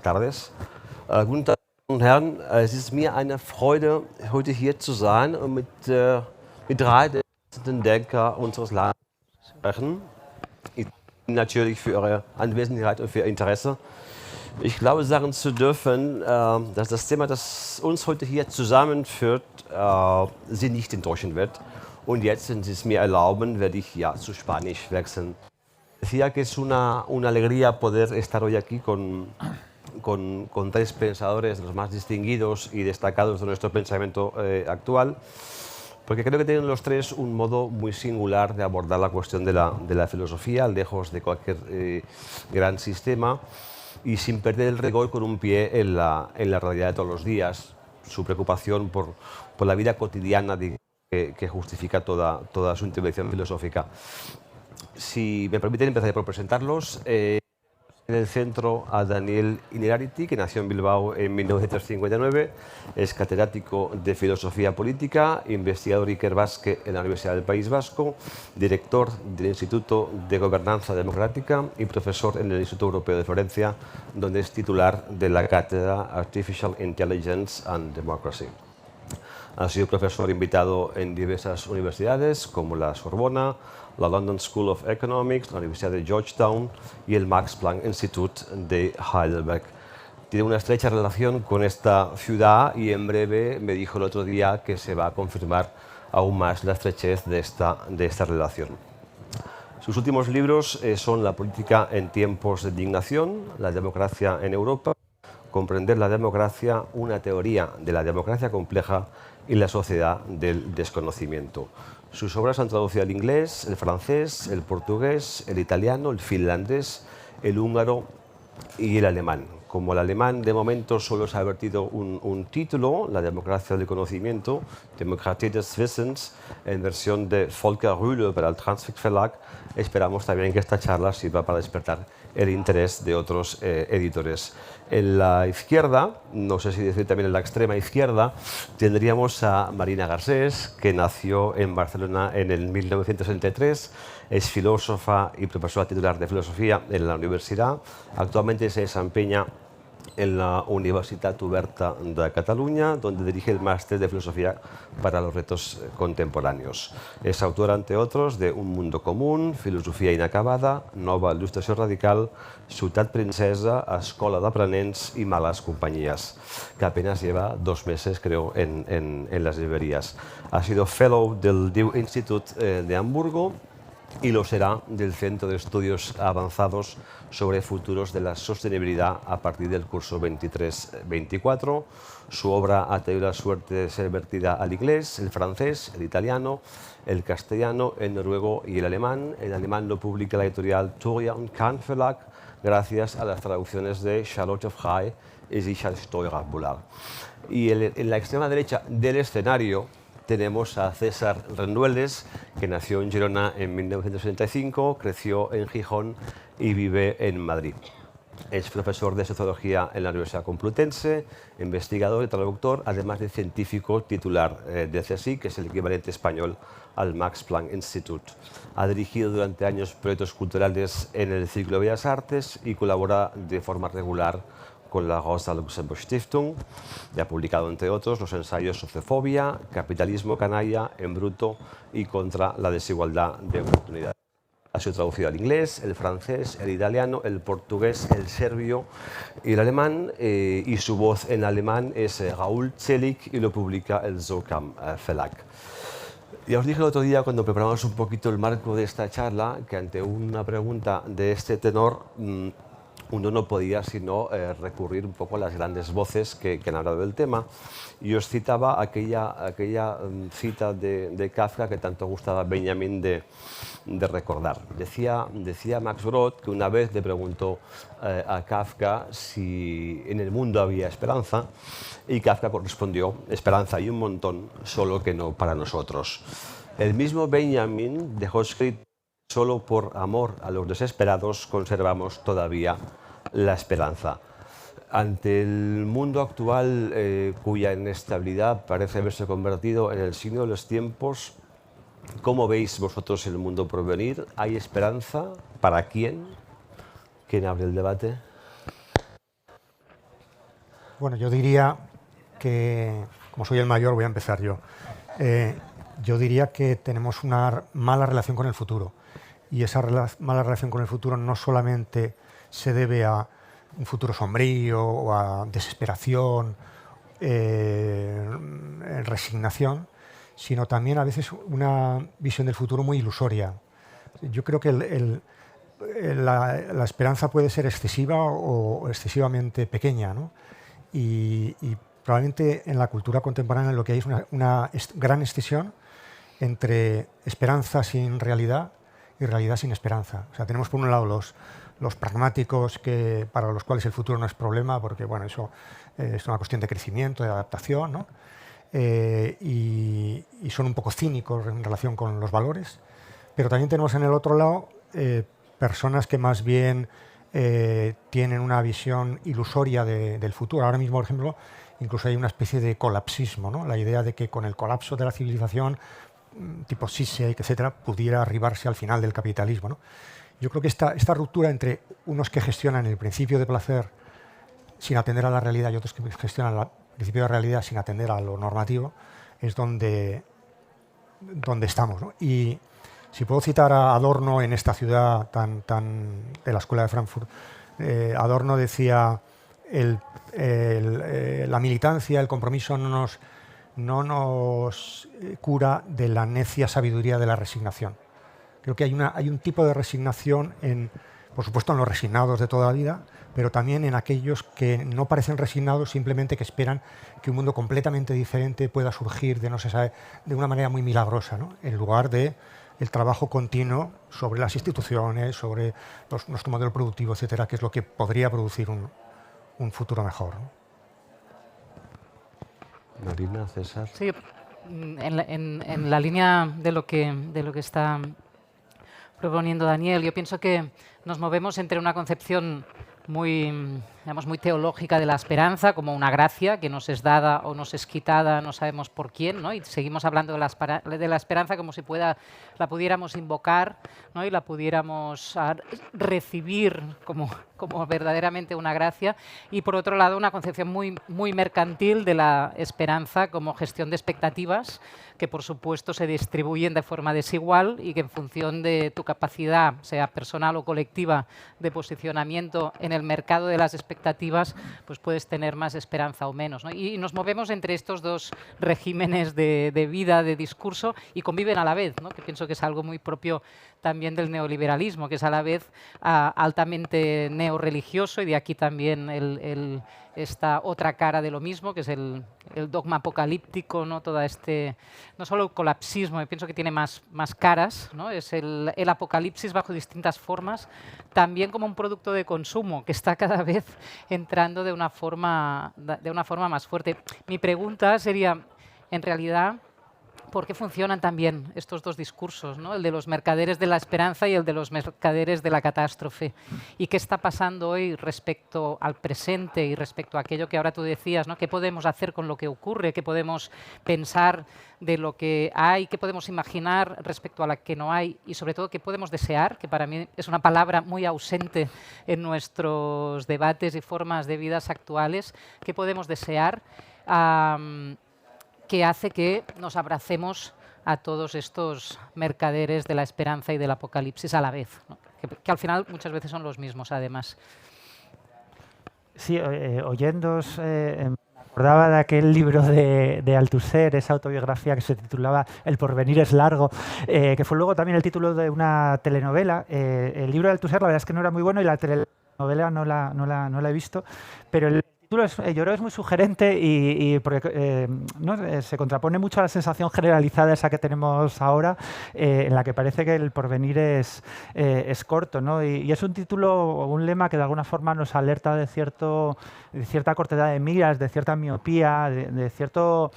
buenas tardes. Guten Tag, Damen und Herren. Es ist mir eine Freude, heute hier zu sein und mit drei der besten Denker unseres Landes zu sprechen. Ich danke Ihnen natürlich für Ihre Anwesenheit und für Ihr Interesse. Ich glaube, sagen zu dürfen, dass das Thema, das uns heute hier zusammenführt, Sie nicht enttäuschen wird. Und jetzt, wenn Sie es mir erlauben, werde ich ja zu Spanisch wechseln. Decía que es una alegría poder estar hoy aquí con tres pensadores de los más distinguidos y destacados de nuestro pensamiento actual, porque creo que tienen los tres un modo muy singular de abordar la cuestión de la filosofía, lejos de cualquier gran sistema y sin perder el rigor, con un pie en la realidad de todos los días, su preocupación por la vida cotidiana que justifica toda su intervención filosófica. Si me permiten, empezaré por presentarlos. En el centro a Daniel Innerarity, que nació en Bilbao en 1959, es catedrático de Filosofía Política, investigador ikerbasque en la Universidad del País Vasco, director del Instituto de Gobernanza Democrática y profesor en el Instituto Europeo de Florencia, donde es titular de la cátedra Artificial Intelligence and Democracy. Ha sido profesor invitado en diversas universidades como la Sorbona, la London School of Economics, la Universidad de Georgetown y el Max Planck Institute de Heidelberg. Tiene una estrecha relación con esta ciudad y en breve me dijo el otro día que se va a confirmar aún más la estrechez de esta relación. Sus últimos libros son La política en tiempos de indignación, La democracia en Europa, Comprender la democracia, una teoría de la democracia compleja y la sociedad del desconocimiento. Sus obras han traducido al inglés, el francés, el portugués, el italiano, el finlandés, el húngaro y el alemán. Como el alemán de momento solo se ha vertido un título, La democracia del conocimiento, Demokratie des Wissens, en versión de Volker Rühle para el Transfix Verlag, esperamos también que esta charla sirva para despertar el interés de otros editores. En la izquierda, no sé si decir también en la extrema izquierda, tendríamos a Marina Garcés, que nació en Barcelona en el 1963, es filósofa y profesora titular de filosofía en la universidad. Actualmente se desempeña en la Universitat Oberta de Cataluña, donde dirige el máster de filosofía para los retos contemporáneos. Es autora, entre otros, de Un mundo común, Filosofia inacabada, Nova il·lustració radical, Ciutat princesa, Escola d'aprenents y Malas compañías, que apenas lleva 2 meses, creo, en las librerías. Ha sido fellow del Dewey Institute de Hamburgo y lo será del Centro de Estudios Avanzados sobre Futuros de la Sostenibilidad a partir del curso 23-24. Su obra ha tenido la suerte de ser vertida al inglés, el francés, el italiano, el castellano, el noruego y el alemán. En alemán lo publica la editorial Thoria und Kahn Verlag, gracias a las traducciones de Charlotte Frey y Richard Steurer-Bullard. Y en la extrema derecha del escenario tenemos a César Rendueles, que nació en Girona en 1965, creció en Gijón y vive en Madrid. Es profesor de Sociología en la Universidad Complutense, investigador y traductor, además de científico titular de CSIC, que es el equivalente español al Max Planck Institute. Ha dirigido durante años proyectos culturales en el Círculo de Bellas Artes y colabora de forma regular con la Rosa Luxemburg Stiftung, y ha publicado, entre otros, los ensayos Sociofobia, Capitalismo canalla, En bruto y Contra la desigualdad de oportunidades. Ha sido traducido al inglés, el francés, el italiano, el portugués, el serbio y el alemán, y su voz en alemán es Raúl Celik y lo publica el Zokam Verlag. Ya os dije el otro día, cuando preparamos un poquito el marco de esta charla, que ante una pregunta de este tenor uno no podía sino recurrir un poco a las grandes voces que han hablado del tema. Y os citaba aquella cita de Kafka que tanto gustaba a Benjamin de recordar. Decía Max Brod que una vez le preguntó a Kafka si en el mundo había esperanza, y Kafka respondió: esperanza hay un montón, solo que no para nosotros. El mismo Benjamin dejó escrito: solo por amor a los desesperados conservamos todavía la esperanza. Ante el mundo actual, cuya inestabilidad parece haberse convertido en el signo de los tiempos, ¿cómo veis vosotros el mundo por venir? ¿Hay esperanza? ¿Para quién? ¿Quién abre el debate? Bueno, yo diría que, como soy el mayor, voy a empezar yo. Yo diría que tenemos una mala relación con el futuro. Y esa mala relación con el futuro no solamente se debe a un futuro sombrío o a desesperación, resignación, sino también a veces una visión del futuro muy ilusoria. Yo creo que la esperanza puede ser excesiva o excesivamente pequeña, ¿no? Y probablemente en la cultura contemporánea lo que hay es una gran excesión entre esperanza sin realidad y realidad sin esperanza. O sea, tenemos por un lado los pragmáticos para los cuales el futuro no es problema, porque bueno, eso es una cuestión de crecimiento, de adaptación, ¿no? Y son un poco cínicos en relación con los valores. Pero también tenemos en el otro lado personas que más bien tienen una visión ilusoria del futuro. Ahora mismo, por ejemplo, incluso hay una especie de colapsismo, ¿no? La idea de que con el colapso de la civilización, tipo Zizek, etcétera, pudiera arribarse al final del capitalismo, ¿no? Yo creo que esta ruptura entre unos que gestionan el principio de placer sin atender a la realidad y otros que gestionan el principio de realidad sin atender a lo normativo es donde estamos, ¿no? Y si puedo citar a Adorno en esta ciudad de la Escuela de Frankfurt, Adorno decía, la militancia, el compromiso no nos cura de la necia sabiduría de la resignación. Creo que hay un tipo de resignación, por supuesto en los resignados de toda la vida, pero también en aquellos que no parecen resignados, simplemente que esperan que un mundo completamente diferente pueda surgir de no se sabe, de una manera muy milagrosa, ¿no? En lugar de el trabajo continuo sobre las instituciones, sobre nuestro modelo productivo, etcétera, que es lo que podría producir un futuro mejor, ¿no? Marina, César. Sí, en la línea de lo que está proponiendo Daniel, yo pienso que nos movemos entre una concepción muy teológica de la esperanza, como una gracia que nos es dada o nos es quitada, no sabemos por quién, ¿no? Y seguimos hablando de la esperanza como si la pudiéramos invocar, ¿no? Y la pudiéramos recibir como verdaderamente una gracia. Y por otro lado, una concepción muy mercantil de la esperanza como gestión de expectativas, que por supuesto se distribuyen de forma desigual y que en función de tu capacidad, sea personal o colectiva, de posicionamiento en el mercado de las expectativas, pues puedes tener más esperanza o menos, ¿no? Y nos movemos entre estos dos regímenes de vida, de discurso, y conviven a la vez, ¿no? Que pienso que es algo muy propio también del neoliberalismo, que es a la vez altamente neorreligioso, y de aquí también esta otra cara de lo mismo, que es el dogma apocalíptico, ¿no? No solo el colapsismo, pienso que tiene más caras, ¿no? Es el apocalipsis bajo distintas formas, también como un producto de consumo que está cada vez entrando de una forma más fuerte. Mi pregunta sería, en realidad, ¿por qué funcionan también estos dos discursos, ¿no? El de los mercaderes de la esperanza y el de los mercaderes de la catástrofe? ¿Y qué está pasando hoy respecto al presente y respecto a aquello que ahora tú decías, ¿no? ¿Qué podemos hacer con lo que ocurre? ¿Qué podemos pensar de lo que hay? ¿Qué podemos imaginar respecto a lo que no hay? Y sobre todo, ¿qué podemos desear? Que para mí es una palabra muy ausente en nuestros debates y formas de vidas actuales. ¿Qué podemos desear? Que hace que nos abracemos a todos estos mercaderes de la esperanza y del apocalipsis a la vez, ¿no? Que al final muchas veces son los mismos, además. Sí, oyéndos, me acordaba de aquel libro de Althusser, esa autobiografía que se titulaba El porvenir es largo, que fue luego también el título de una telenovela. El libro de Althusser, la verdad es que no era muy bueno, y la telenovela no la he visto, pero el título yo creo que es muy sugerente y porque ¿no? Se contrapone mucho a la sensación generalizada esa que tenemos ahora, en la que parece que el porvenir es corto, ¿no? Y es un título o un lema que de alguna forma nos alerta de cierta cortedad de miras, de cierta miopía, de cierto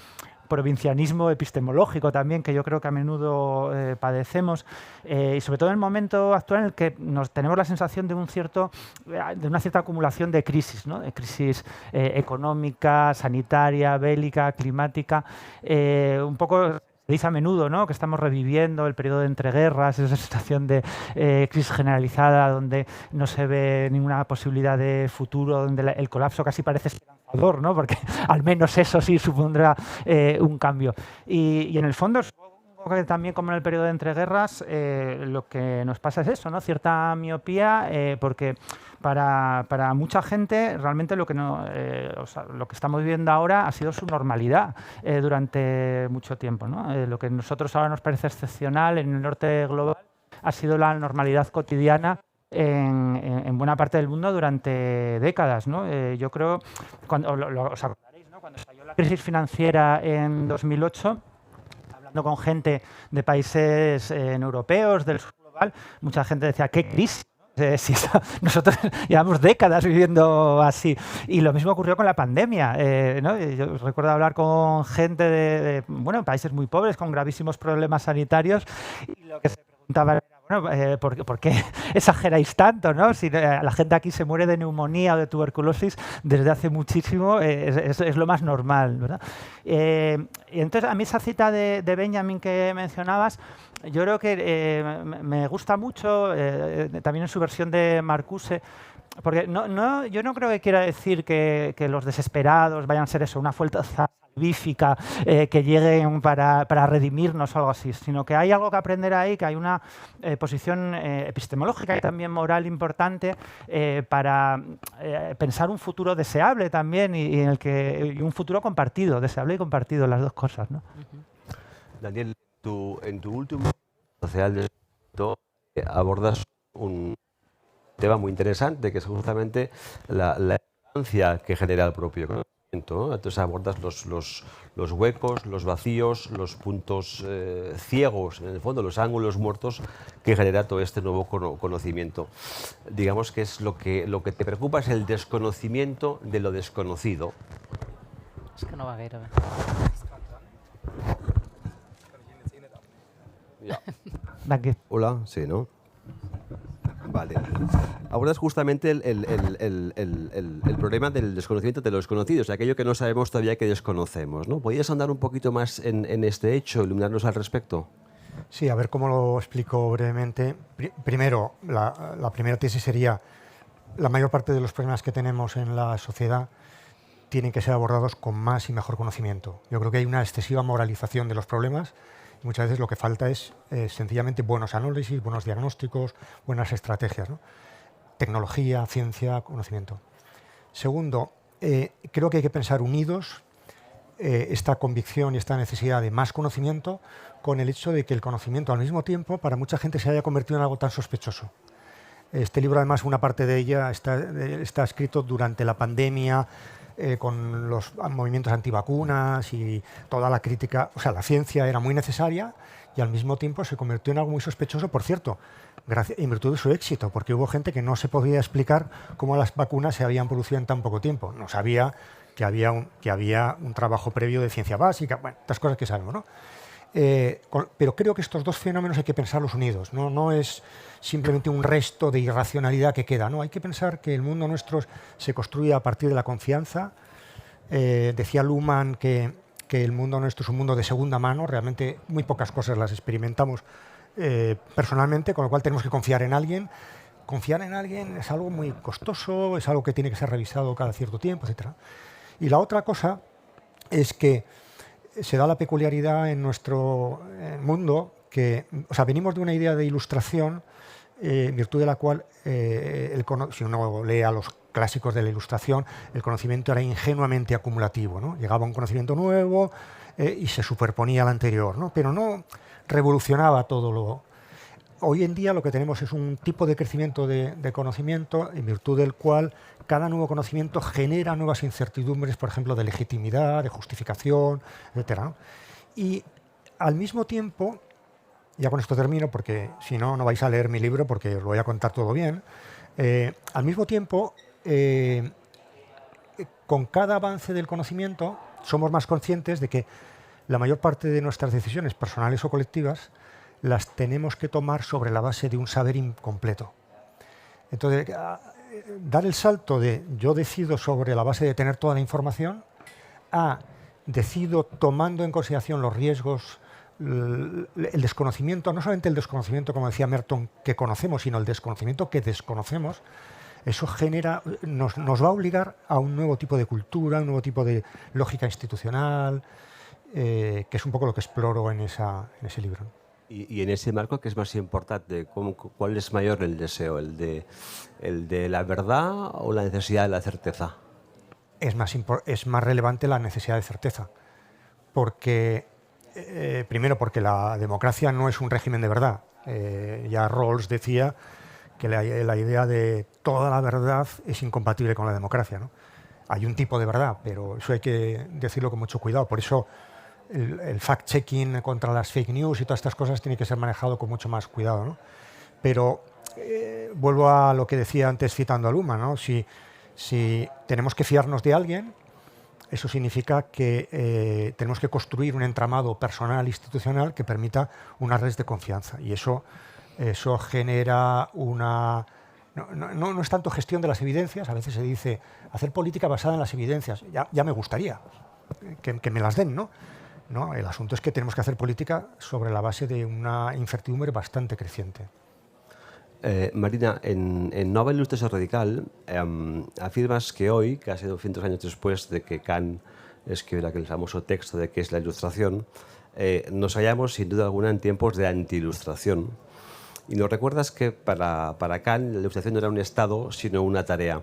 provincianismo epistemológico también, que yo creo que a menudo padecemos, y sobre todo en el momento actual en el que tenemos la sensación de una cierta acumulación de crisis, ¿no? De crisis económica, sanitaria, bélica, climática, un poco dice a menudo, ¿no?, que estamos reviviendo el periodo de entreguerras, esa situación de crisis generalizada donde no se ve ninguna posibilidad de futuro, donde el colapso casi parece esperanzador, ¿no?, porque al menos eso sí supondrá un cambio. Y en el fondo, supongo que también como en el periodo de entreguerras, lo que nos pasa es eso, ¿no?, cierta miopía, porque para mucha gente realmente lo que estamos viviendo ahora ha sido su normalidad durante mucho tiempo, ¿no? Lo que a nosotros ahora nos parece excepcional en el norte global ha sido la normalidad cotidiana en buena parte del mundo durante décadas, ¿no? Yo creo, os acordaréis, ¿no?, cuando estalló la crisis financiera en 2008, hablando con gente de países europeos, del sur global, mucha gente decía, ¿qué crisis? Nosotros llevamos décadas viviendo así. Y lo mismo ocurrió con la pandemia, ¿no? Yo recuerdo hablar con gente de países muy pobres, con gravísimos problemas sanitarios, y lo que se preguntaban era, bueno, ¿por qué exageráis tanto, ¿no? Si la gente aquí se muere de neumonía o de tuberculosis desde hace muchísimo, es lo más normal, ¿verdad? Y entonces, a mí esa cita de Benjamin que mencionabas, yo creo que me gusta mucho, también en su versión de Marcuse, porque yo no creo que quiera decir que los desesperados vayan a ser eso, una fuerza salvífica que lleguen para redimirnos o algo así, sino que hay algo que aprender ahí, que hay una posición epistemológica y también moral importante para pensar un futuro deseable también y un futuro compartido, deseable y compartido, las dos cosas, ¿no? Daniel, en tu último social de abordas un tema muy interesante, que es justamente la ignorancia que genera el propio conocimiento, ¿no? Entonces abordas los huecos, los vacíos, los puntos ciegos, en el fondo, los ángulos muertos que genera todo este nuevo conocimiento. Digamos que es lo que te preocupa es el desconocimiento de lo desconocido. Es que no va a ver, a ver. Ja. Danke. Hola, sí, ¿no? Vale. Ahora es justamente el problema del desconocimiento de los desconocidos, aquello que no sabemos todavía que desconocemos, ¿no? ¿Podrías andar un poquito más en este hecho, iluminarnos al respecto? Sí, a ver cómo lo explico brevemente. Primero, la primera tesis sería, la mayor parte de los problemas que tenemos en la sociedad tienen que ser abordados con más y mejor conocimiento. Yo creo que hay una excesiva moralización de los problemas. Muchas veces lo que falta es sencillamente buenos análisis, buenos diagnósticos, buenas estrategias, ¿no? Tecnología, ciencia, conocimiento. Segundo, creo que hay que pensar unidos esta convicción y esta necesidad de más conocimiento con el hecho de que el conocimiento al mismo tiempo para mucha gente se haya convertido en algo tan sospechoso. Este libro, además, una parte de ella está escrito durante la pandemia, con los movimientos antivacunas y toda la crítica. O sea, la ciencia era muy necesaria y al mismo tiempo se convirtió en algo muy sospechoso, por cierto, en virtud de su éxito, porque hubo gente que no se podía explicar cómo las vacunas se habían producido en tan poco tiempo. No sabía que había un trabajo previo de ciencia básica, bueno, estas cosas que sabemos, ¿no? Pero creo que estos dos fenómenos hay que pensarlos unidos, ¿no? No es simplemente un resto de irracionalidad que queda, ¿no? Hay que pensar que el mundo nuestro se construye a partir de la confianza. Decía Luhmann que el mundo nuestro es un mundo de segunda mano, realmente muy pocas cosas las experimentamos personalmente, con lo cual tenemos que confiar en alguien. Confiar en alguien es algo muy costoso, es algo que tiene que ser revisado cada cierto tiempo, etc. Y la otra cosa es que se da la peculiaridad en nuestro mundo que, o sea, venimos de una idea de ilustración en virtud de la cual, si uno lee a los clásicos de la Ilustración, el conocimiento era ingenuamente acumulativo, ¿no? Llegaba un conocimiento nuevo y se superponía al anterior, ¿no? Pero no revolucionaba todo lo... Hoy en día lo que tenemos es un tipo de crecimiento de conocimiento en virtud del cual cada nuevo conocimiento genera nuevas incertidumbres, por ejemplo, de legitimidad, de justificación, etc., ¿no? Y al mismo tiempo, ya con esto termino porque si no, no vais a leer mi libro porque os lo voy a contar todo bien, al mismo tiempo, con cada avance del conocimiento somos más conscientes de que la mayor parte de nuestras decisiones personales o colectivas las tenemos que tomar sobre la base de un saber incompleto. Entonces, dar el salto de yo decido sobre la base de tener toda la información a decido tomando en consideración los riesgos el desconocimiento, no solamente el desconocimiento, como decía Merton, que conocemos, sino el desconocimiento que desconocemos, eso nos va a obligar a un nuevo tipo de cultura, un nuevo tipo de lógica institucional, que es un poco lo que exploro en ese libro. Y en ese marco, ¿qué es más importante? ¿Cuál es mayor el deseo? ¿El de la verdad o la necesidad de la certeza? Es más relevante la necesidad de certeza. Porque, primero, porque la democracia no es un régimen de verdad. Ya Rawls decía que la idea de toda la verdad es incompatible con la democracia, ¿no? Hay un tipo de verdad, pero eso hay que decirlo con mucho cuidado. Por eso el fact-checking contra las fake news y todas estas cosas tiene que ser manejado con mucho más cuidado, ¿no? Pero vuelvo a lo que decía antes citando a Luhmann, ¿no? Si tenemos que fiarnos de alguien, eso significa que tenemos que construir un entramado personal, institucional, que permita unas redes de confianza. Y eso genera una... No es tanto gestión de las evidencias, a veces se dice hacer política basada en las evidencias. Ya me gustaría que me las den, ¿no? No, el asunto es que tenemos que hacer política sobre la base de una incertidumbre bastante creciente. Marina, en Nova Ilustración Radical afirmas que hoy, casi 200 años después de que Kant escribiera aquel famoso texto de qué es la ilustración, nos hallamos sin duda alguna en tiempos de anti-ilustración. Y nos recuerdas que para Kant la ilustración no era un estado, sino una tarea.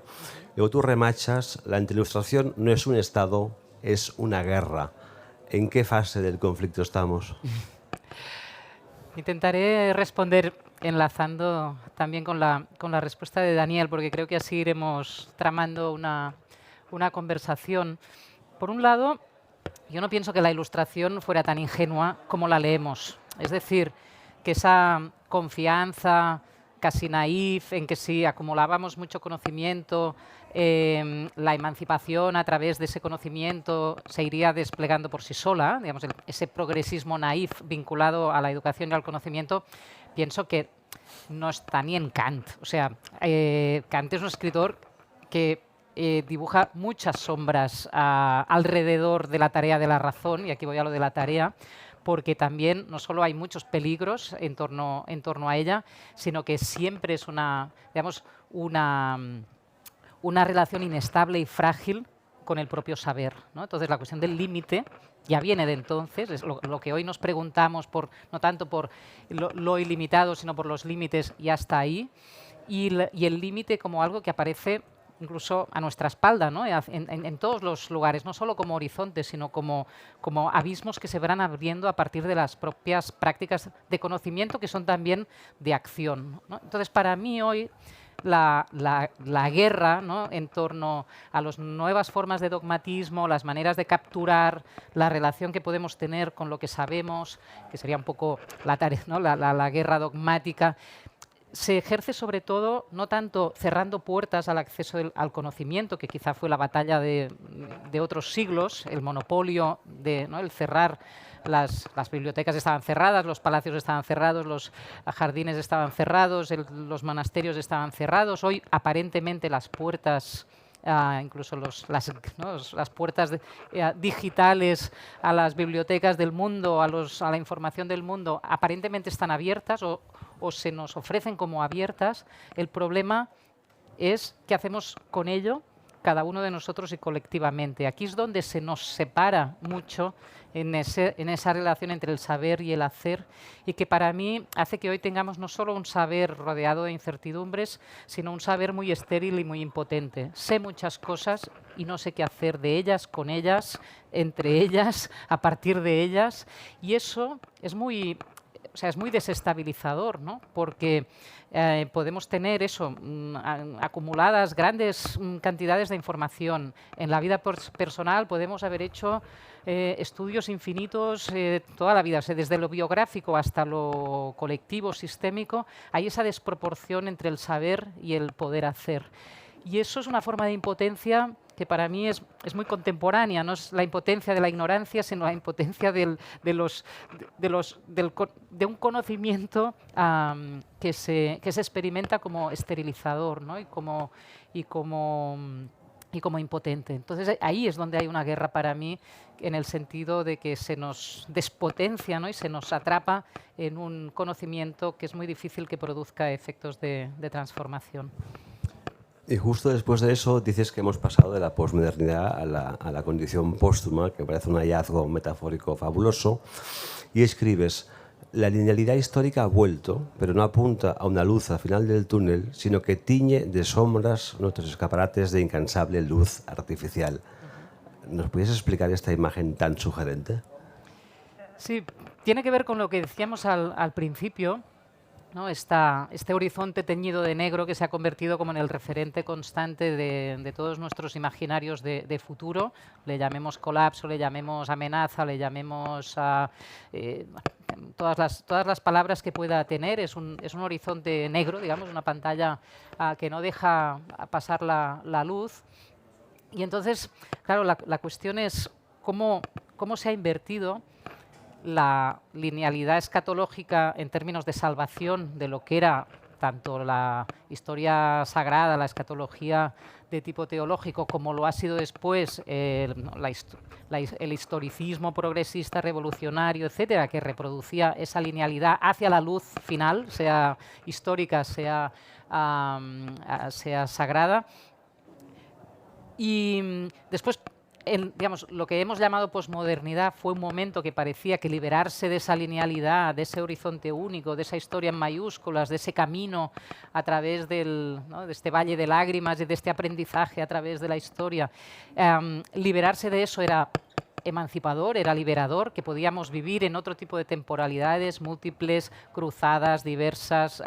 Luego tú remachas, la anti-ilustración no es un estado, es una guerra. ¿En qué fase del conflicto estamos? Intentaré responder enlazando también con la respuesta de Daniel, porque creo que así iremos tramando una conversación. Por un lado, yo no pienso que la ilustración fuera tan ingenua como la leemos. Es decir, que esa confianza casi naif en que si acumulábamos mucho conocimiento, la emancipación a través de ese conocimiento se iría desplegando por sí sola, digamos, ese progresismo naif vinculado a la educación y al conocimiento, pienso que no está ni en Kant. O sea, Kant es un escritor que dibuja muchas sombras alrededor de la tarea de la razón, y aquí voy a lo de la tarea, porque también no solo hay muchos peligros en torno a ella, sino que siempre es una relación inestable y frágil con el propio saber, ¿no? Entonces la cuestión del límite ya viene de entonces, es lo que hoy nos preguntamos, no tanto por lo ilimitado, sino por los límites, ya está ahí, y el límite como algo que aparece incluso a nuestra espalda, ¿no? En todos los lugares, no solo como horizontes, sino como abismos que se van abriendo a partir de las propias prácticas de conocimiento, que son también de acción, ¿no? Entonces, para mí hoy la guerra, ¿no?, en torno a las nuevas formas de dogmatismo, las maneras de capturar la relación que podemos tener con lo que sabemos, que sería un poco la tarea, ¿no?, la guerra dogmática, se ejerce sobre todo no tanto cerrando puertas al acceso al conocimiento, que quizá fue la batalla de otros siglos, el monopolio, ¿no?, el cerrar. Las bibliotecas estaban cerradas, los palacios estaban cerrados, los jardines estaban cerrados, los monasterios estaban cerrados. Hoy, aparentemente, las puertas, incluso las puertas digitales a las bibliotecas del mundo, a la información del mundo, aparentemente están abiertas o se nos ofrecen como abiertas. El problema es qué hacemos con ello cada uno de nosotros y colectivamente. Aquí es donde se nos separa mucho en esa relación entre el saber y el hacer, y que para mí hace que hoy tengamos no solo un saber rodeado de incertidumbres, sino un saber muy estéril y muy impotente. Sé muchas cosas y no sé qué hacer de ellas, con ellas, entre ellas, a partir de ellas, y eso es muy desestabilizador, ¿no? Porque podemos tener acumuladas grandes cantidades de información. En la vida personal podemos haber hecho estudios infinitos toda la vida, o sea, desde lo biográfico hasta lo colectivo, sistémico. Hay esa desproporción entre el saber y el poder hacer. Y eso es una forma de impotencia que para mí es muy contemporánea. No es la impotencia de la ignorancia, sino la impotencia de un conocimiento que se experimenta como esterilizador, ¿no? y como y como impotente. Entonces ahí es donde hay una guerra para mí, en el sentido de que se nos despotencia, ¿no? Y se nos atrapa en un conocimiento que es muy difícil que produzca efectos de transformación. Y justo después de eso dices que hemos pasado de la posmodernidad a la condición póstuma, que me parece un hallazgo metafórico fabuloso, y escribes: la linealidad histórica ha vuelto, pero no apunta a una luz al final del túnel, sino que tiñe de sombras nuestros escaparates de incansable luz artificial. ¿Nos puedes explicar esta imagen tan sugerente? Sí, tiene que ver con lo que decíamos al principio, ¿no? Este horizonte teñido de negro que se ha convertido como en el referente constante de todos nuestros imaginarios de futuro. Le llamemos colapso, le llamemos amenaza, le llamemos todas las palabras que pueda tener. Es un horizonte negro, digamos, una pantalla que no deja pasar la luz. Y entonces, claro, la cuestión es cómo se ha invertido la linealidad escatológica en términos de salvación de lo que era tanto la historia sagrada, la escatología de tipo teológico, como lo ha sido después el historicismo progresista, revolucionario, etcétera, que reproducía esa linealidad hacia la luz final, sea histórica, sea sagrada. Y después, digamos, lo que hemos llamado posmodernidad fue un momento que parecía que liberarse de esa linealidad, de ese horizonte único, de esa historia en mayúsculas, de ese camino a través de este valle de lágrimas y de este aprendizaje a través de la historia, liberarse de eso era emancipador, era liberador, que podíamos vivir en otro tipo de temporalidades múltiples, cruzadas, diversas,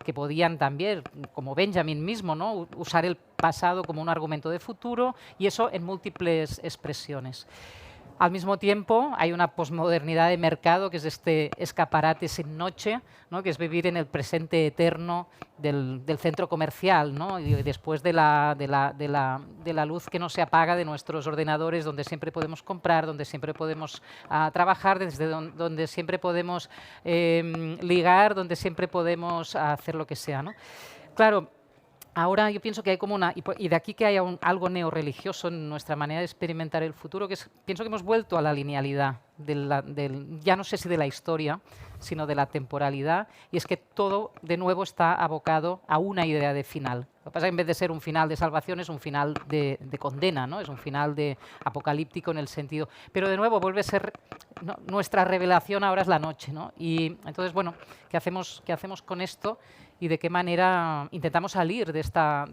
que podían también, como Benjamin mismo, ¿no? Usar el pasado como un argumento de futuro, y eso en múltiples expresiones. Al mismo tiempo, hay una posmodernidad de mercado, que es este escaparate sin noche, ¿no? Que es vivir en el presente eterno del centro comercial, ¿no? Y después de la luz que no se apaga de nuestros ordenadores, donde siempre podemos comprar, donde siempre podemos trabajar, desde donde siempre podemos ligar, donde siempre podemos hacer lo que sea, ¿no? Claro, ahora yo pienso que hay como y de aquí que haya algo neorreligioso en nuestra manera de experimentar el futuro, que pienso que hemos vuelto a la linealidad, ya no sé si de la historia, sino de la temporalidad, y es que todo de nuevo está abocado a una idea de final. Lo que pasa es que en vez de ser un final de salvación es un final de condena, ¿no? Es un final de apocalíptico en el sentido. Pero de nuevo vuelve a ser, ¿no? Nuestra revelación ahora es la noche, ¿no? Y entonces, bueno, ¿qué hacemos con esto? Y de qué manera intentamos salir de esta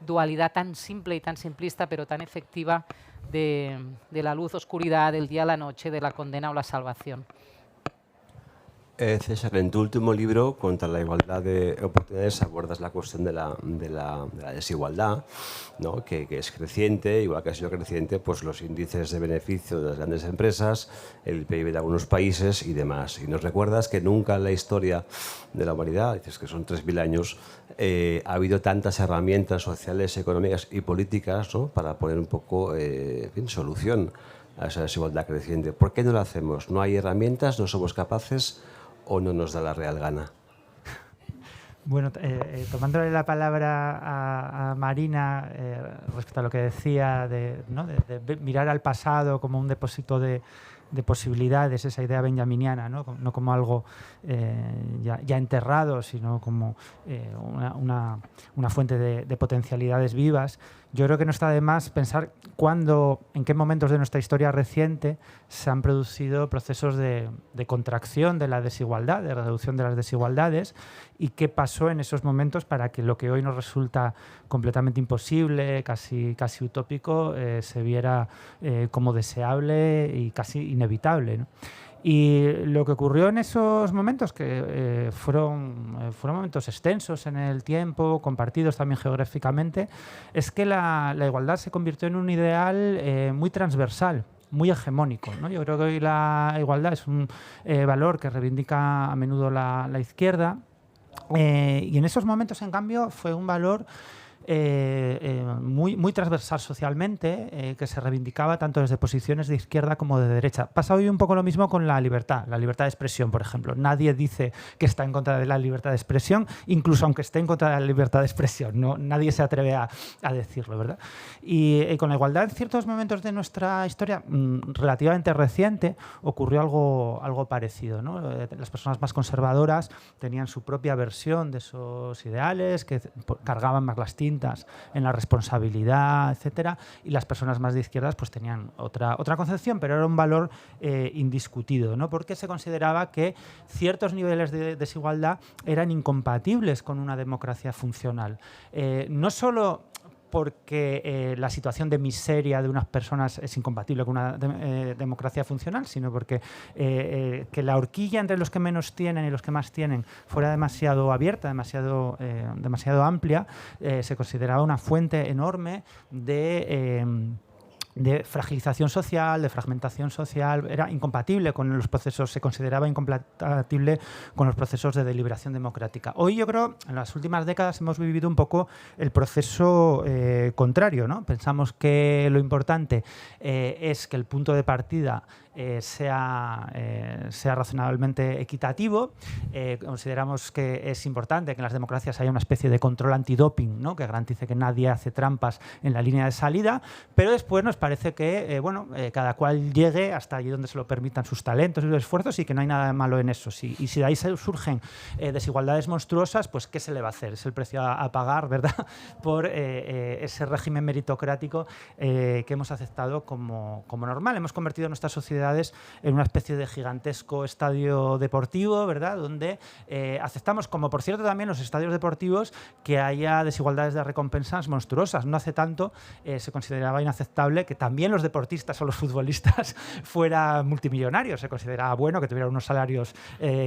dualidad tan simple y tan simplista, pero tan efectiva de la luz, oscuridad, del día a la noche, de la condena o la salvación. César, en tu último libro, Contra la igualdad de oportunidades, abordas la cuestión de la desigualdad, ¿no? que es creciente, igual que ha sido creciente pues, los índices de beneficio de las grandes empresas, el PIB de algunos países y demás. Y nos recuerdas que nunca en la historia de la humanidad, dices que son 3.000 años, ha habido tantas herramientas sociales, económicas y políticas, ¿no? para poner un poco solución a esa desigualdad creciente. ¿Por qué no lo hacemos? ¿No hay herramientas? ¿No somos capaces? ¿O no nos da la real gana? Bueno, tomándole la palabra a Marina respecto a lo que decía de mirar al pasado como un depósito de posibilidades, esa idea benjaminiana, no como algo ya enterrado, sino como una fuente de potencialidades vivas. Yo creo que no está de más pensar en qué momentos de nuestra historia reciente se han producido procesos de contracción de la desigualdad, de reducción de las desigualdades, y qué pasó en esos momentos para que lo que hoy nos resulta completamente imposible, casi utópico, se viera como deseable y casi inevitable, ¿no? Y lo que ocurrió en esos momentos, que fueron momentos extensos en el tiempo, compartidos también geográficamente, es que la igualdad se convirtió en un ideal muy transversal, muy hegemónico, ¿no? Yo creo que hoy la igualdad es un valor que reivindica a menudo la izquierda, y en esos momentos, en cambio, fue un valor muy transversal socialmente, que se reivindicaba tanto desde posiciones de izquierda como de derecha. Pasa hoy un poco lo mismo con la libertad de expresión, por ejemplo. Nadie dice que está en contra de la libertad de expresión, incluso aunque esté en contra de la libertad de expresión. No, nadie se atreve a decirlo, ¿verdad? Y con la igualdad en ciertos momentos de nuestra historia relativamente reciente ocurrió algo parecido, ¿no? Las personas más conservadoras tenían su propia versión de esos ideales, que cargaban más las tintas en la responsabilidad, etcétera, y las personas más de izquierdas pues tenían otra concepción, pero era un valor indiscutido, ¿no? Porque se consideraba que ciertos niveles de desigualdad eran incompatibles con una democracia funcional. No solo porque la situación de miseria de unas personas es incompatible con una democracia funcional, sino porque que la horquilla entre los que menos tienen y los que más tienen fuera demasiado abierta, demasiado amplia, se consideraba una fuente enorme de fragilización social, de fragmentación social. Era incompatible con los procesos, se consideraba incompatible con los procesos de deliberación democrática. Hoy yo creo, en las últimas décadas hemos vivido un poco el proceso contrario, ¿no? Pensamos que lo importante es que el punto de partida sea razonablemente equitativo. Consideramos que es importante que en las democracias haya una especie de control antidoping, ¿no? Que garantice que nadie hace trampas en la línea de salida, pero después nos parece que cada cual llegue hasta allí donde se lo permitan sus talentos y sus esfuerzos y que no hay nada de malo en eso. Y si de ahí surgen desigualdades monstruosas, pues ¿qué se le va a hacer? Es el precio a pagar, ¿verdad? Por ese régimen meritocrático que hemos aceptado como normal. Hemos convertido nuestras sociedades en una especie de gigantesco estadio deportivo, ¿verdad? Donde aceptamos, como por cierto también los estadios deportivos, que haya desigualdades de recompensas monstruosas. No hace tanto se consideraba inaceptable que también los deportistas o los futbolistas fueran multimillonarios. Se consideraba bueno que tuvieran unos salarios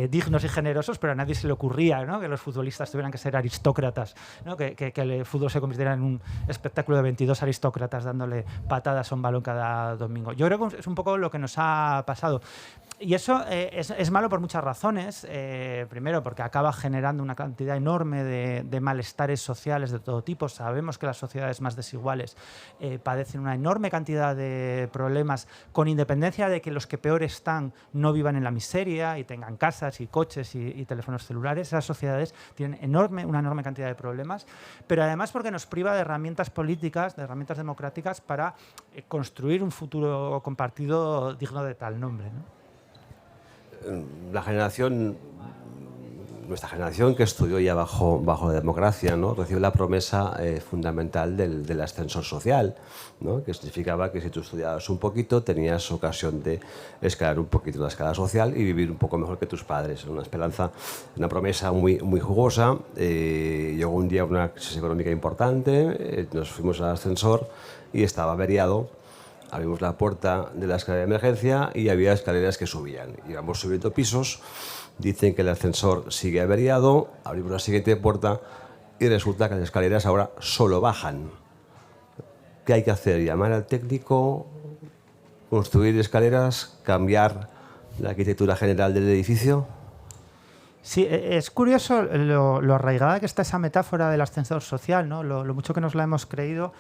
dignos y generosos, pero a nadie se le ocurría, ¿no? Que los futbolistas tuvieran que ser aristócratas, ¿no? Que el fútbol se convirtiera en un espectáculo de 22 aristócratas dándole patadas a un balón cada domingo. Yo creo que es un poco lo que nos ha pasado. Y eso es malo por muchas razones. Primero, porque acaba generando una cantidad enorme de malestares sociales de todo tipo. Sabemos que las sociedades más desiguales padecen una enorme cantidad de problemas, con independencia de que los que peor están no vivan en la miseria y tengan casas y coches y teléfonos celulares. Esas sociedades tienen una enorme cantidad de problemas, pero además porque nos priva de herramientas políticas, de herramientas democráticas para construir un futuro compartido digno de tal nombre, ¿no? Nuestra generación que estudió ya bajo la democracia, ¿no? Recibió la promesa fundamental del ascensor social, ¿no? Que significaba que si tú estudiabas un poquito tenías ocasión de escalar un poquito la escala social y vivir un poco mejor que tus padres. Una esperanza, una promesa muy jugosa. Llegó un día una crisis económica importante, nos fuimos al ascensor y estaba averiado. Abrimos la puerta de la escalera de emergencia y había escaleras que subían. Íbamos subiendo pisos, dicen que el ascensor sigue averiado, abrimos la siguiente puerta y resulta que las escaleras ahora solo bajan. ¿Qué hay que hacer? ¿Llamar al técnico? ¿Construir escaleras? ¿Cambiar la arquitectura general del edificio? Sí, es curioso lo arraigada que está esa metáfora del ascensor social, ¿no? Lo mucho que nos la hemos creído,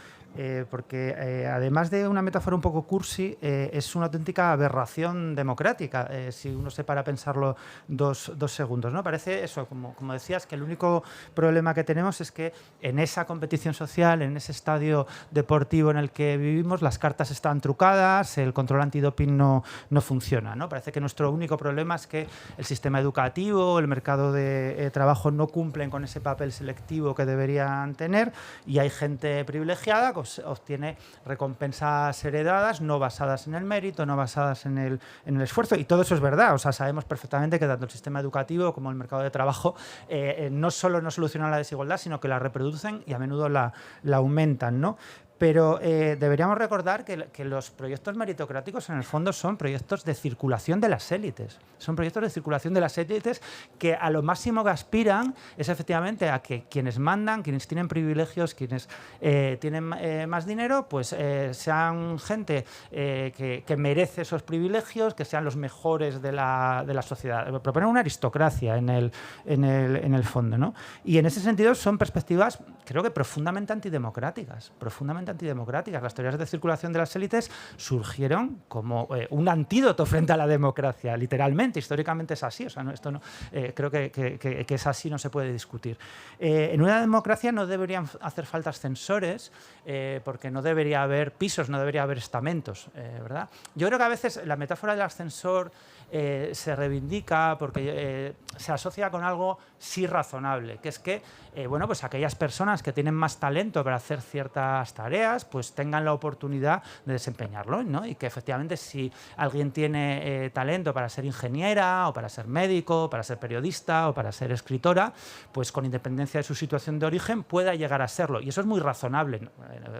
porque además de una metáfora un poco cursi, es una auténtica aberración democrática, si uno se para a pensarlo dos segundos, ¿no? Parece eso, como decías, que el único problema que tenemos es que en esa competición social, en ese estadio deportivo en el que vivimos, las cartas están trucadas, el control antidoping no funciona, ¿no? Parece que nuestro único problema es que el sistema educativo, el mercado de trabajo no cumplen con ese papel selectivo que deberían tener y hay gente privilegiada que obtiene recompensas heredadas no basadas en el mérito, no basadas en el esfuerzo, y todo eso es verdad. O sea, sabemos perfectamente que tanto el sistema educativo como el mercado de trabajo no solo no solucionan la desigualdad, sino que la reproducen y a menudo la aumentan, ¿no? Pero deberíamos recordar que los proyectos meritocráticos en el fondo son proyectos de circulación de las élites. Son proyectos de circulación de las élites que a lo máximo que aspiran es efectivamente a que quienes mandan, quienes tienen privilegios, quienes tienen más dinero, pues sean gente que merece esos privilegios, que sean los mejores de la sociedad. Proponen una aristocracia en el fondo, ¿no? Y en ese sentido son perspectivas, creo que profundamente antidemocráticas. Las teorías de circulación de las élites surgieron como un antídoto frente a la democracia, literalmente, históricamente es así, o sea, esto no, creo que es así, no se puede discutir. En una democracia no deberían hacer falta ascensores, porque no debería haber pisos, no debería haber estamentos, ¿verdad? Yo creo que a veces la metáfora del ascensor se reivindica porque se asocia con algo sí razonable, que es que bueno, pues aquellas personas que tienen más talento para hacer ciertas tareas, pues tengan la oportunidad de desempeñarlo, ¿no? Y que efectivamente si alguien tiene talento para ser ingeniera o para ser médico, para ser periodista o para ser escritora, pues con independencia de su situación de origen pueda llegar a serlo. Y eso es muy razonable, ¿no?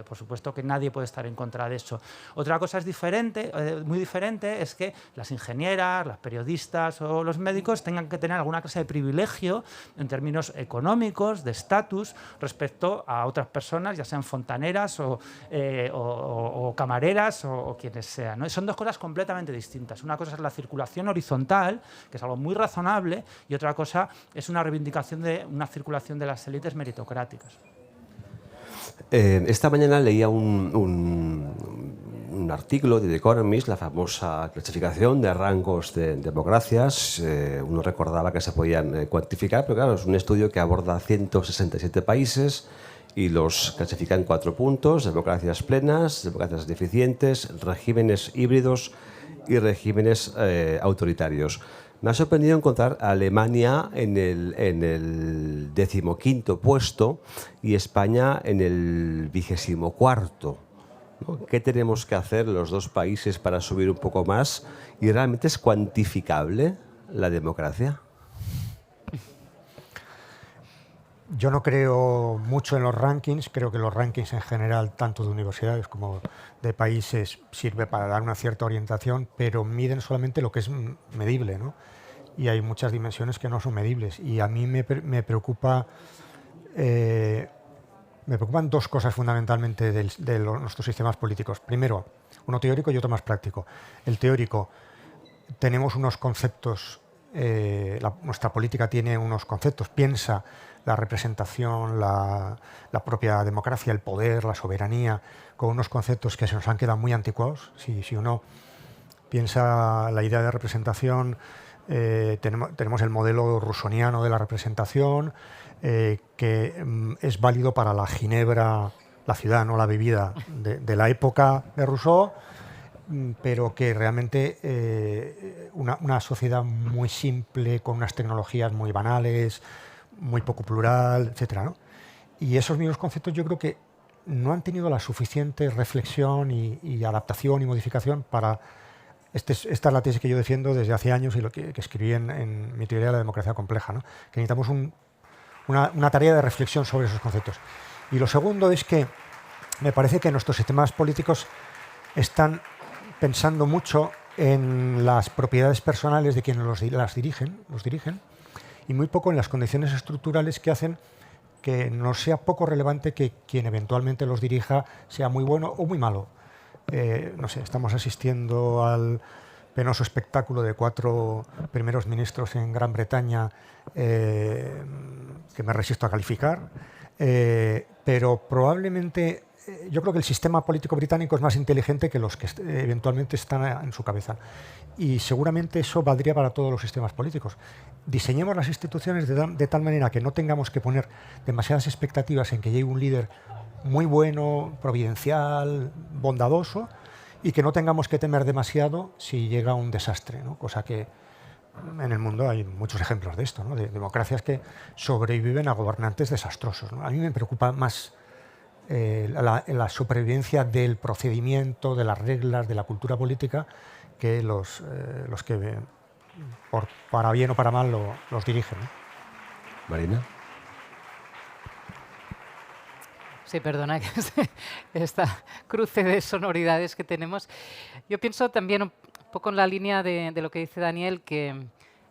Por supuesto que nadie puede estar en contra de eso. Otra cosa es diferente, muy diferente, es que las ingenieras, las periodistas o los médicos tengan que tener alguna clase de privilegio en términos económicos, de estatus, respecto a otras personas, ya sean fontaneras o camareras o quienes sean, ¿no? Son dos cosas completamente distintas. Una cosa es la circulación horizontal, que es algo muy razonable, y otra cosa es una reivindicación de una circulación de las élites meritocráticas. Esta mañana leía un artículo de The Economist, la famosa clasificación de rangos de democracias. Uno recordaba que se podían cuantificar, pero claro, es un estudio que aborda 167 países y los clasifica en 4 puntos: democracias plenas, democracias deficientes, regímenes híbridos y regímenes autoritarios. Me ha sorprendido encontrar a Alemania en el 15º puesto y España en el 24º. ¿No? ¿Qué tenemos que hacer los dos países para subir un poco más? ¿Y realmente es cuantificable la democracia? Yo no creo mucho en los rankings, creo que los rankings en general, tanto de universidades como de países, sirve para dar una cierta orientación, pero miden solamente lo que es medible, ¿no? Y hay muchas dimensiones que no son medibles. Y a mí me preocupan dos cosas fundamentalmente de nuestros sistemas políticos. Primero, uno teórico y otro más práctico. El teórico, tenemos unos conceptos, nuestra política tiene unos conceptos, piensa la representación, la propia democracia, el poder, la soberanía, con unos conceptos que se nos han quedado muy anticuados. Si uno piensa la idea de representación, tenemos el modelo rusoniano de la representación, que es válido para la Ginebra, la ciudad, no la bebida de la época de Rousseau, pero que realmente una sociedad muy simple, con unas tecnologías muy banales, muy poco plural, etcétera, ¿no? Y esos mismos conceptos yo creo que no han tenido la suficiente reflexión y adaptación y modificación para... Esta es la tesis que yo defiendo desde hace años y lo que escribí en mi teoría de la democracia compleja, ¿no? Que necesitamos una tarea de reflexión sobre esos conceptos. Y lo segundo es que me parece que nuestros sistemas políticos están pensando mucho en las propiedades personales de quienes los dirigen, y muy poco en las condiciones estructurales que hacen que no sea poco relevante que quien eventualmente los dirija sea muy bueno o muy malo. No sé, estamos asistiendo al penoso espectáculo de 4 primeros ministros en Gran Bretaña, que me resisto a calificar, pero probablemente yo creo que el sistema político británico es más inteligente que los que eventualmente están en su cabeza, y seguramente eso valdría para todos los sistemas políticos. Diseñemos las instituciones de tal manera que no tengamos que poner demasiadas expectativas en que llegue un líder muy bueno, providencial, bondadoso, y que no tengamos que temer demasiado si llega un desastre, ¿no? Cosa que en el mundo hay muchos ejemplos de esto, ¿no? De democracias que sobreviven a gobernantes desastrosos, ¿no? A mí me preocupa más la supervivencia del procedimiento, de las reglas, de la cultura política, que los que para bien o para mal los dirigen, ¿no? Marina. Sí, perdona que esta cruce de sonoridades que tenemos. Yo pienso también un poco en la línea de lo que dice Daniel, que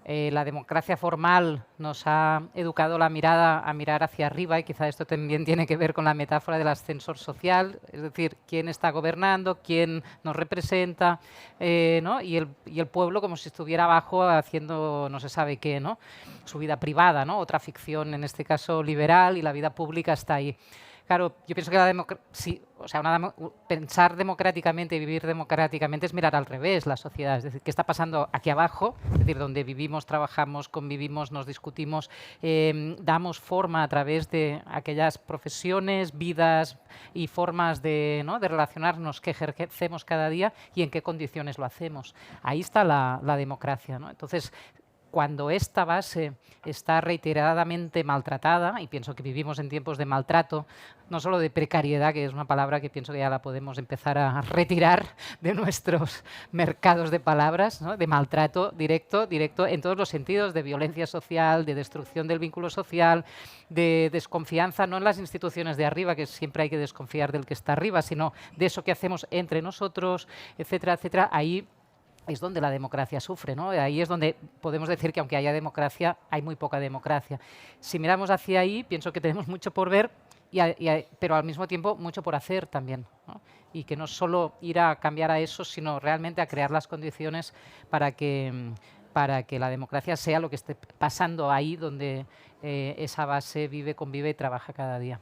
la democracia formal nos ha educado la mirada a mirar hacia arriba, y quizá esto también tiene que ver con la metáfora del ascensor social, es decir, quién está gobernando, quién nos representa, ¿no? y el pueblo como si estuviera abajo haciendo no se sabe qué, ¿no? Su vida privada, ¿no? Otra ficción, en este caso liberal, y la vida pública está ahí. Claro, yo pienso que pensar democráticamente y vivir democráticamente es mirar al revés la sociedad. Es decir, ¿qué está pasando aquí abajo? Es decir, donde vivimos, trabajamos, convivimos, nos discutimos, damos forma a través de aquellas profesiones, vidas y formas de relacionarnos que ejercemos cada día, y en qué condiciones lo hacemos. Ahí está la democracia, ¿no? Entonces, cuando esta base está reiteradamente maltratada, y pienso que vivimos en tiempos de maltrato, no solo de precariedad, que es una palabra que pienso que ya la podemos empezar a retirar de nuestros mercados de palabras, ¿no? De maltrato directo en todos los sentidos, de violencia social, de destrucción del vínculo social, de desconfianza, no en las instituciones de arriba, que siempre hay que desconfiar del que está arriba, sino de eso que hacemos entre nosotros, etcétera, etcétera. Ahí es donde la democracia sufre, ¿no? Ahí es donde podemos decir que aunque haya democracia, hay muy poca democracia. Si miramos hacia ahí, pienso que tenemos mucho por ver, pero al mismo tiempo mucho por hacer también, ¿no? Y que no solo ir a cambiar a eso, sino realmente a crear las condiciones para que la democracia sea lo que esté pasando ahí donde esa base vive, convive y trabaja cada día.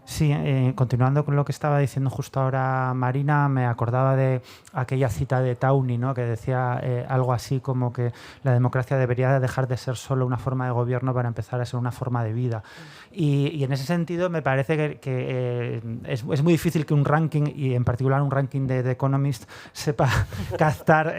Sí, continuando con lo que estaba diciendo justo ahora Marina, me acordaba de aquella cita de Tawney, ¿no? Que decía algo así como que la democracia debería dejar de ser solo una forma de gobierno para empezar a ser una forma de vida. Y en ese sentido me parece que es muy difícil que un ranking, y en particular un ranking de The Economist, sepa captar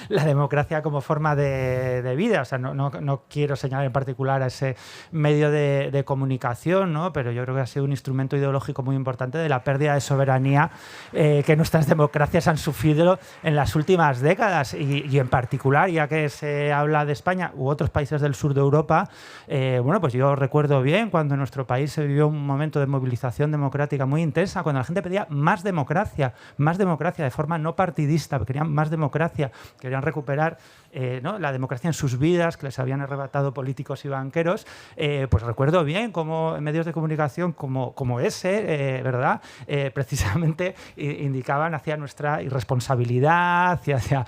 la democracia como forma de vida. O sea, no quiero señalar en particular a ese medio de comunicación, ¿no? Pero yo creo que ha sido un instrumento ideológico muy importante de la pérdida de soberanía que nuestras democracias han sufrido en las últimas décadas, y en particular, ya que se habla de España u otros países del sur de Europa, bueno, pues yo recuerdo bien cuando en nuestro país se vivió un momento de movilización democrática muy intensa, cuando la gente pedía más democracia de forma no partidista, querían más democracia, querían recuperar ¿no? la democracia en sus vidas, que les habían arrebatado políticos y banqueros. Pues recuerdo bien cómo en medios de comunicación como ese, ¿verdad? Precisamente indicaban hacia nuestra irresponsabilidad, hacia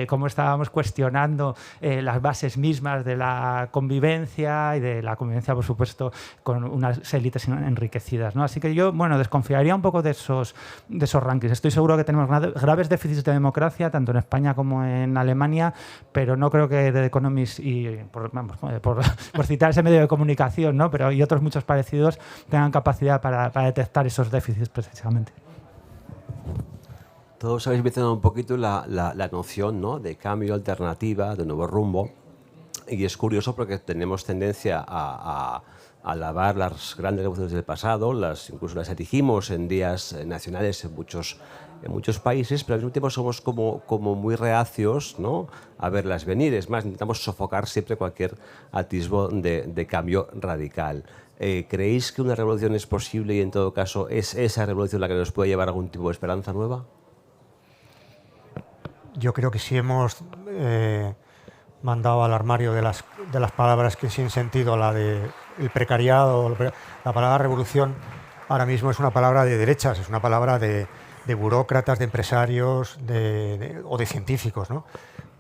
cómo estábamos cuestionando las bases mismas de la convivencia, y de la convivencia, por supuesto, con unas élites enriquecidas, ¿no? Así que yo, bueno, desconfiaría un poco de esos rankings. Estoy seguro que tenemos graves déficits de democracia, tanto en España como en Alemania, pero no creo que The Economist, y por citar ese medio de comunicación, ¿no? Pero y otros muchos parecidos, tengan capacidad para detectar esos déficits precisamente. Todos habéis mencionado un poquito la noción, ¿no? De cambio, alternativa, de nuevo rumbo. Y es curioso porque tenemos tendencia a alabar las grandes revoluciones del pasado, incluso las erigimos en días nacionales en muchos países, pero al mismo tiempo somos como muy reacios, ¿no? A verlas venir. Es más, intentamos sofocar siempre cualquier atisbo de cambio radical. ¿Creéis que una revolución es posible, y en todo caso es esa revolución la que nos puede llevar a algún tipo de esperanza nueva? Yo creo que sí hemos mandado al armario de las palabras que sin sentido, la de el precariado, la palabra revolución ahora mismo es una palabra de derechas, es una palabra de burócratas, de empresarios o de científicos, ¿no?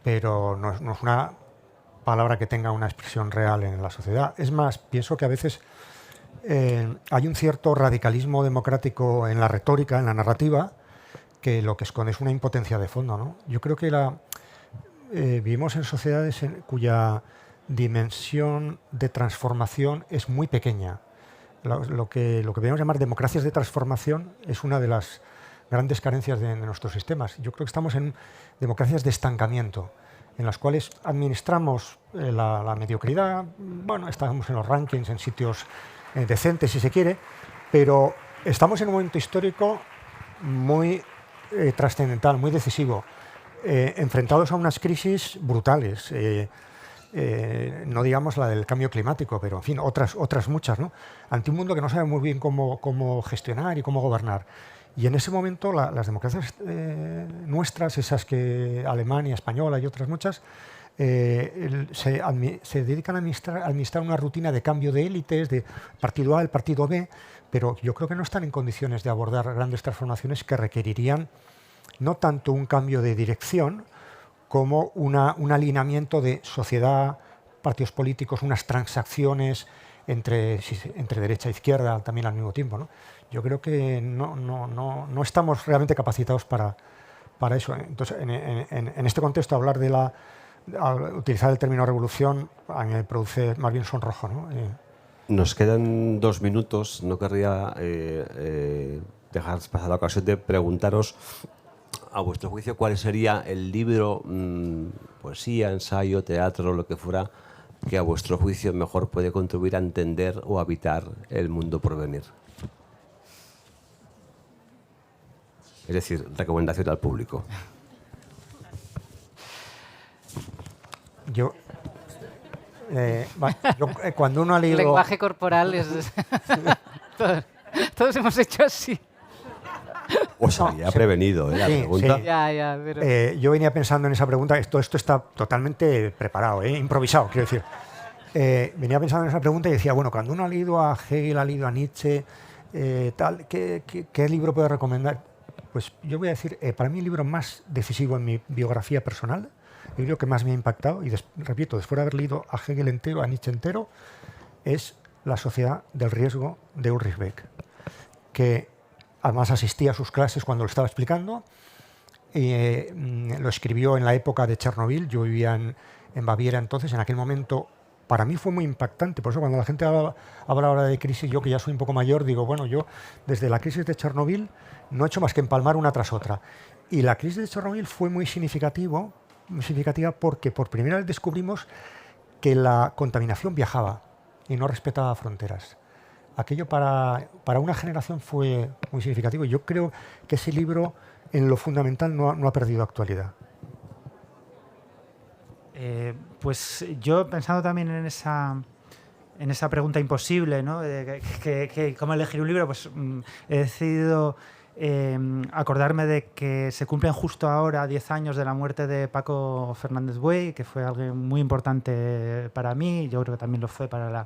Pero no es una palabra que tenga una expresión real en la sociedad. Es más, pienso que a veces hay un cierto radicalismo democrático en la retórica, en la narrativa, que lo que esconde es una impotencia de fondo, ¿no? Yo creo que vivimos en sociedades cuya dimensión de transformación es muy pequeña. Lo que podríamos llamar democracias de transformación es una de las grandes carencias de nuestros sistemas. Yo creo que estamos en democracias de estancamiento, en las cuales administramos la mediocridad. Bueno, estamos en los rankings, en sitios decentes, si se quiere, pero estamos en un momento histórico muy trascendental, muy decisivo, enfrentados a unas crisis brutales. no digamos la del cambio climático, pero en fin, otras muchas, ¿no? Ante un mundo que no sabe muy bien cómo gestionar y cómo gobernar. Y en ese momento las democracias nuestras, esas que Alemania, española y otras muchas, se dedican a administrar una rutina de cambio de élites, de partido A, el partido B, pero yo creo que no están en condiciones de abordar grandes transformaciones que requerirían no tanto un cambio de dirección como un alineamiento de sociedad, partidos políticos, unas transacciones entre derecha e izquierda también al mismo tiempo, ¿no? Yo creo que no estamos realmente capacitados para eso. Entonces, en este contexto, al utilizar el término revolución a mí me produce más bien sonrojo, ¿no? Nos quedan 2 minutos. No querría dejar pasar la ocasión de preguntaros, a vuestro juicio, cuál sería el libro, poesía, ensayo, teatro, lo que fuera, que a vuestro juicio mejor puede contribuir a entender o habitar el mundo por venir. Es decir, recomendación al público. Cuando uno ha leído... El lenguaje corporal es... todos hemos hecho así. Os había prevenido la pregunta. Sí. Ya, pero... yo venía pensando en esa pregunta. Esto está totalmente preparado, improvisado, quiero decir. Venía pensando en esa pregunta y decía, bueno, cuando uno ha leído a Hegel, ha leído a Nietzsche, ¿qué libro puede recomendar? Pues yo voy a decir, para mí el libro más decisivo en mi biografía personal, el libro que más me ha impactado, y repito, después de haber leído a Hegel entero, a Nietzsche entero, es La sociedad del riesgo de Ulrich Beck, que además asistí a sus clases cuando lo estaba explicando. Lo escribió en la época de Chernobyl. Yo vivía en Baviera entonces. En aquel momento para mí fue muy impactante. Por eso cuando la gente habla ahora de crisis, yo que ya soy un poco mayor, digo, bueno, yo desde la crisis de Chernobyl no he hecho más que empalmar una tras otra. Y la crisis de Chernobyl fue muy significativa porque por primera vez descubrimos que la contaminación viajaba y no respetaba fronteras. Aquello para una generación fue muy significativo. Yo creo que ese libro, en lo fundamental, no ha perdido actualidad. Pues yo, pensando también en esa pregunta imposible, ¿no? ¿Cómo elegir un libro? Pues he decidido acordarme de que se cumplen justo ahora 10 años de la muerte de Paco Fernández Buey, que fue algo muy importante para mí. Yo creo que también lo fue para la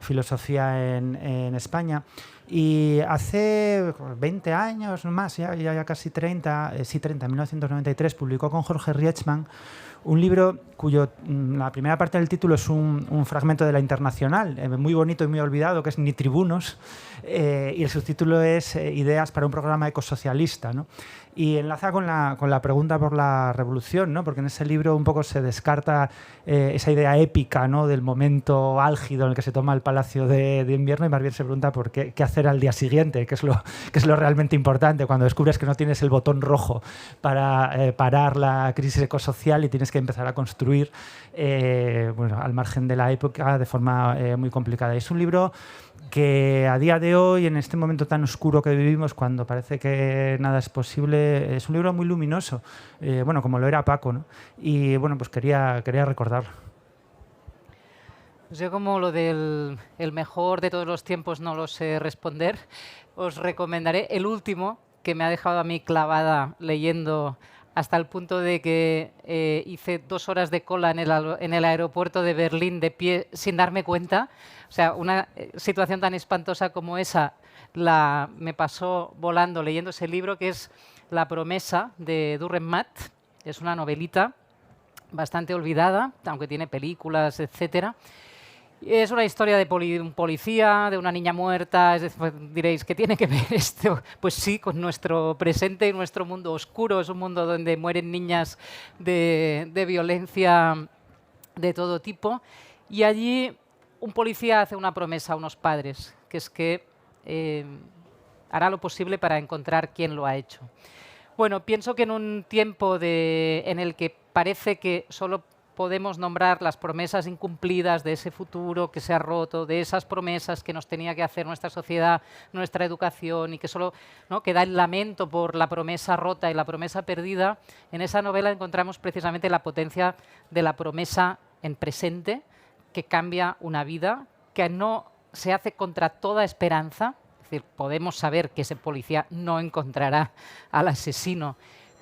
filosofía en España. Y hace 20 años, no más, ya casi 30, en 1993, publicó con Jorge Rietzmann un libro la primera parte del título es un fragmento de La Internacional, muy bonito y muy olvidado, que es Ni tribunos, y el subtítulo es Ideas para un programa ecosocialista, ¿no? Y enlaza con la pregunta por la revolución, ¿no? Porque en ese libro un poco se descarta esa idea épica, ¿no? Del momento álgido en el que se toma el Palacio de Invierno, y más bien se pregunta por qué hacer al día siguiente, que es lo realmente importante, cuando descubres que no tienes el botón rojo para parar la crisis ecosocial y tienes que empezar a construir al margen de la época de forma muy complicada. Es un libro que a día de hoy, en este momento tan oscuro que vivimos, cuando parece que nada es posible, es un libro muy luminoso, como lo era Paco, ¿no? Y bueno, pues quería recordarlo. Yo, como lo del el mejor de todos los tiempos no lo sé responder, os recomendaré el último, que me ha dejado a mí clavada leyendo hasta el punto de que hice 2 horas de cola en el aeropuerto de Berlín de pie sin darme cuenta. O sea, una situación tan espantosa como esa me pasó volando leyendo ese libro, que es La promesa, de Dürrenmatt. Es una novelita bastante olvidada, aunque tiene películas, etcétera. Es una historia de un policía, de una niña muerta. Diréis, ¿qué tiene que ver esto? Pues sí, con nuestro presente y nuestro mundo oscuro. Es un mundo donde mueren niñas de violencia de todo tipo. Y allí un policía hace una promesa a unos padres, que es que hará lo posible para encontrar quién lo ha hecho. Bueno, pienso que en un tiempo en el que parece que solo podemos nombrar las promesas incumplidas de ese futuro que se ha roto, de esas promesas que nos tenía que hacer nuestra sociedad, nuestra educación, y que solo, ¿no?, queda el lamento por la promesa rota y la promesa perdida. En esa novela encontramos precisamente la potencia de la promesa en presente que cambia una vida, que no se hace contra toda esperanza. Es decir, podemos saber que ese policía no encontrará al asesino,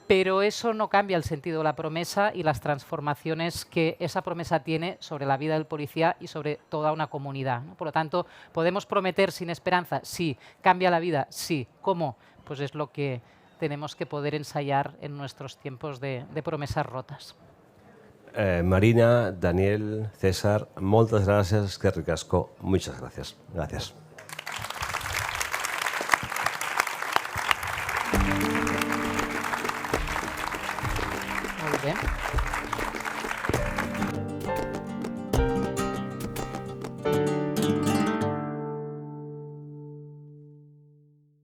pero eso no cambia el sentido de la promesa y las transformaciones que esa promesa tiene sobre la vida del policía y sobre toda una comunidad, ¿no? Por lo tanto, ¿podemos prometer sin esperanza? Sí. ¿Cambia la vida? Sí. ¿Cómo? Pues es lo que tenemos que poder ensayar en nuestros tiempos de promesas rotas. Marina, Daniel, César, moltes gràcies, eskerrik ricasco, muchas gracias. Gracias. Muy bien.